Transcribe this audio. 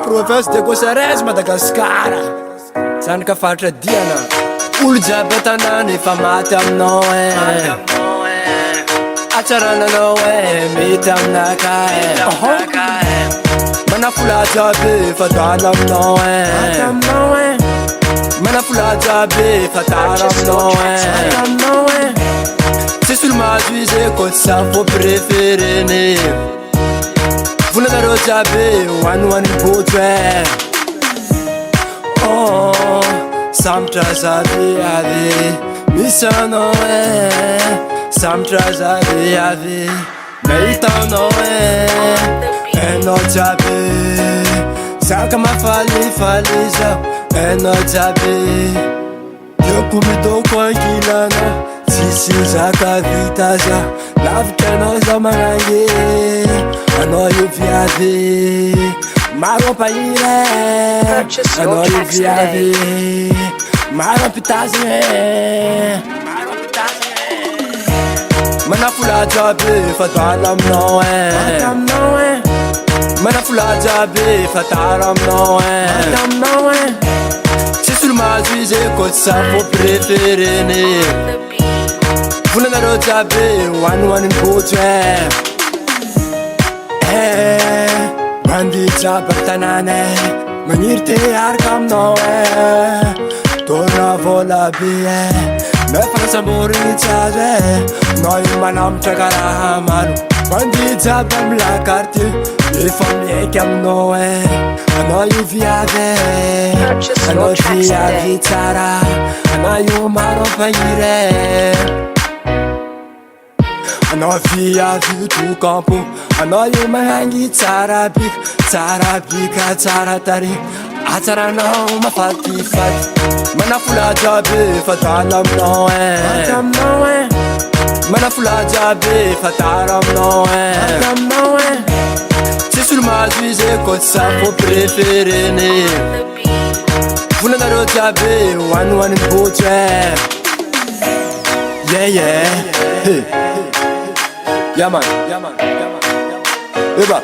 Province de Gossarès, Madagascar. Zanaka fatra diana olo jiaby tanàna efa maty aminao atsarananao mety aminaka manafolahy jiaby efa dala aminao manafolahy jiaby efa tara aminao tsisy olo mahazo izy koa tsy samy fô préférene volanareo jiaby hoanihoaniny botro Samtra zabe ave misano Samtra zabe ave meitano eno jabe Saka mafali faliza eno jabe Yo kumidoko ankilana Sisi zaka vitaza Lavkeno za marange Ano yu viave Maro paire Ano yu viave Maro pitazne Manafula jabe fatala mno Manafula jabe fatara mno Sisul mazuize kotsa fo preferene Volanareo jabe wani botwe Bandi jabe tanane Manirte arka mno Torna vola bie Nefana sambori chaze Noi manam chakara manu Bandi jabe mla karti Ifamye kam noe Anoyu viave Anoyu viave tara Anoyu maro paire Anoyu viave tu campo Anoyu mahangi tara bika tara tari Atara no mafati fati Manafula jabe fatala mnoe Manafula jabe fatara mnoe Sisul mazuize kotsa fo preferene Volanareo jiaby hoanihoaniny botro Yeah hey. Yeah man Eba